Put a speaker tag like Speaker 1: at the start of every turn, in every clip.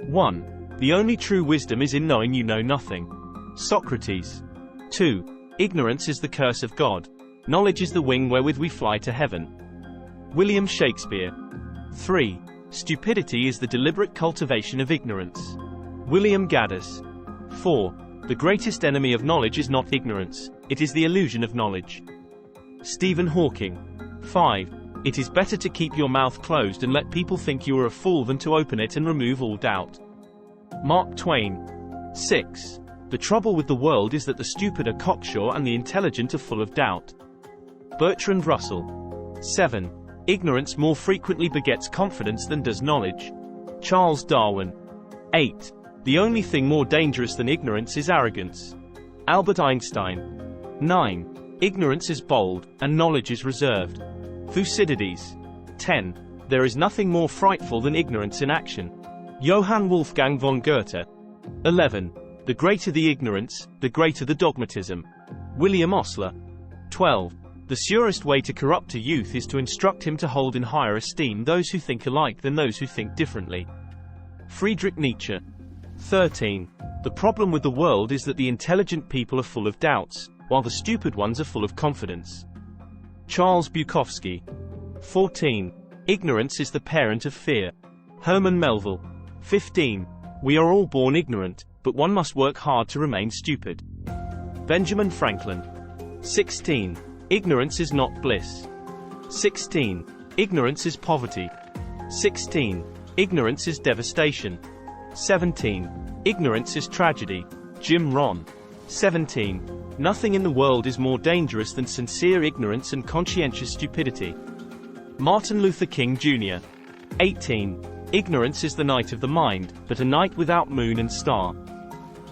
Speaker 1: 1. The only true wisdom is in knowing you know nothing. Socrates. 2. Ignorance is the curse of God. Knowledge is the wing wherewith we fly to heaven. William Shakespeare. 3. Stupidity is the deliberate cultivation of ignorance. William Gaddis. 4. The greatest enemy of knowledge is not ignorance, it is the illusion of knowledge. Stephen Hawking. 5. It is better to keep your mouth closed and let people think you are a fool than to open it and remove all doubt. Mark Twain. 6. The trouble with the world is that the stupid are cocksure and the intelligent are full of doubt. Bertrand Russell. 7. Ignorance more frequently begets confidence than does knowledge. Charles Darwin. 8. The only thing more dangerous than ignorance is arrogance. Albert Einstein. 9. Ignorance is bold, and knowledge is reserved. Thucydides. 10. There is nothing more frightful than ignorance in action. Johann Wolfgang von Goethe. 11. The greater the ignorance, the greater the dogmatism. William Osler. 12. The surest way to corrupt a youth is to instruct him to hold in higher esteem those who think alike than those who think differently. Friedrich Nietzsche. 13. The problem with the world is that the intelligent people are full of doubts, while the stupid ones are full of confidence. Charles Bukowski. 14. Ignorance is the parent of fear. Herman Melville. 15. We are all born ignorant, but one must work hard to remain stupid. Benjamin Franklin. 16. Ignorance is not bliss. 16. Ignorance is poverty. 16. Ignorance is devastation. 17. Ignorance is tragedy. Jim Rohn. 17. Nothing in the world is more dangerous than sincere ignorance and conscientious stupidity. Martin Luther King Jr. 18. Ignorance is the night of the mind, but a night without moon and star.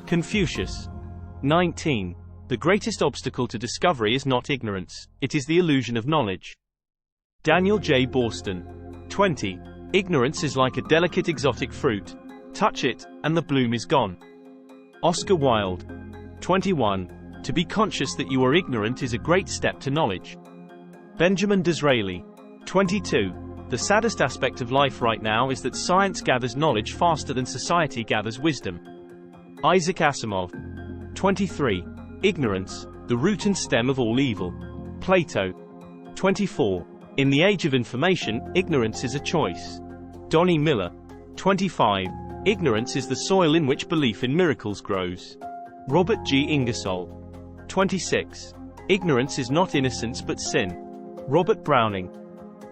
Speaker 1: Confucius. 19. The greatest obstacle to discovery is not ignorance, it is the illusion of knowledge. Daniel J. Boorstin. 20. Ignorance is like a delicate exotic fruit. Touch it, and the bloom is gone. Oscar Wilde. 21. To be conscious that you are ignorant is a great step to knowledge. Benjamin Disraeli. 22. The saddest aspect of life right now is that science gathers knowledge faster than society gathers wisdom. Isaac Asimov. 23. Ignorance, the root and stem of all evil. Plato. 24. In the age of information, ignorance is a choice. Donnie Miller. 25. Ignorance is the soil in which belief in miracles grows. Robert G. Ingersoll. 26. Ignorance is not innocence but sin. Robert Browning.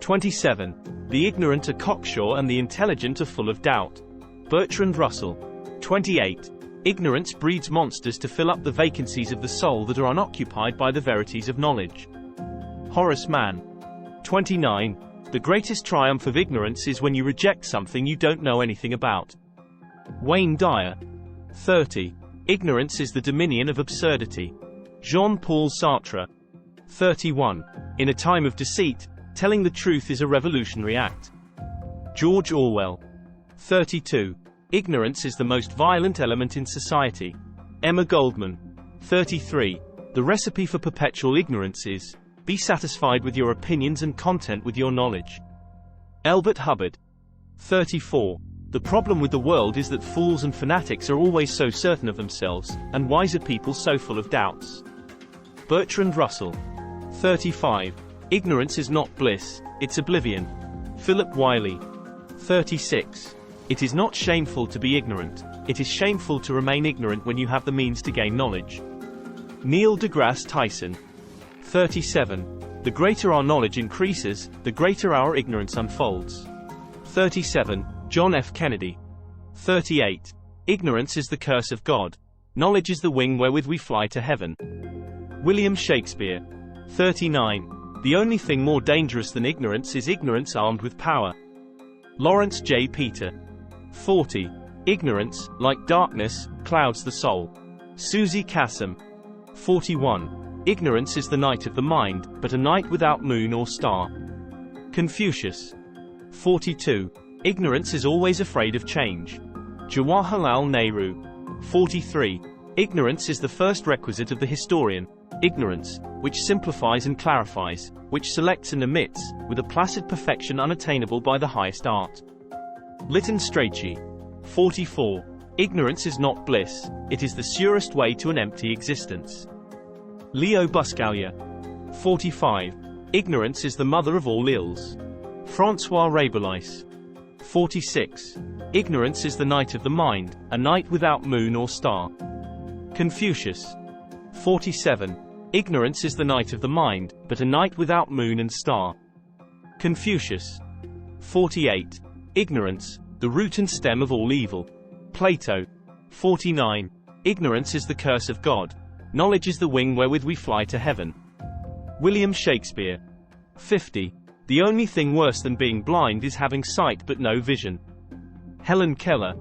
Speaker 1: 27. The ignorant are cocksure and the intelligent are full of doubt. Bertrand Russell. 28. Ignorance breeds monsters to fill up the vacancies of the soul that are unoccupied by the verities of knowledge. Horace Mann. 29. The greatest triumph of ignorance is when you reject something you don't know anything about. Wayne Dyer. 30. Ignorance is the dominion of absurdity. Jean-Paul Sartre. 31. In a time of deceit, telling the truth is a revolutionary act. George Orwell. 32. Ignorance is the most violent element in society. Emma Goldman. 33. The recipe for perpetual ignorance is, be satisfied with your opinions and content with your knowledge. Elbert Hubbard. 34. The problem with the world is that fools and fanatics are always so certain of themselves, and wiser people so full of doubts. Bertrand Russell. 35. Ignorance is not bliss, it's oblivion. Philip Wiley. 36. It is not shameful to be ignorant, it is shameful to remain ignorant when you have the means to gain knowledge. Neil deGrasse Tyson. 37. The greater our knowledge increases, the greater our ignorance unfolds. 37. John F. Kennedy. 38. Ignorance is the curse of God. Knowledge is the wing wherewith we fly to heaven. William Shakespeare. 39. The only thing more dangerous than ignorance is ignorance armed with power. Lawrence J. Peter. 40. Ignorance, like darkness, clouds the soul. Susie Kassem. 41. Ignorance is the night of the mind, but a night without moon or star. Confucius. 42. Ignorance is always afraid of change. Jawaharlal Nehru. 43. Ignorance is the first requisite of the historian. Ignorance, which simplifies and clarifies, which selects and omits, with a placid perfection unattainable by the highest art. Lytton Strachey. 44. Ignorance is not bliss, it is the surest way to an empty existence. Leo Buscaglia. 45. Ignorance is the mother of all ills. François Rabelais. 46. Ignorance is the night of the mind, a night without moon or star. Confucius. 47. Ignorance is the night of the mind, but a night without moon and star. Confucius. 48. Ignorance, the root and stem of all evil. Plato. 49. Ignorance is the curse of God. Knowledge is the wing wherewith we fly to heaven. William Shakespeare. 50. The only thing worse than being blind is having sight but no vision. Helen Keller.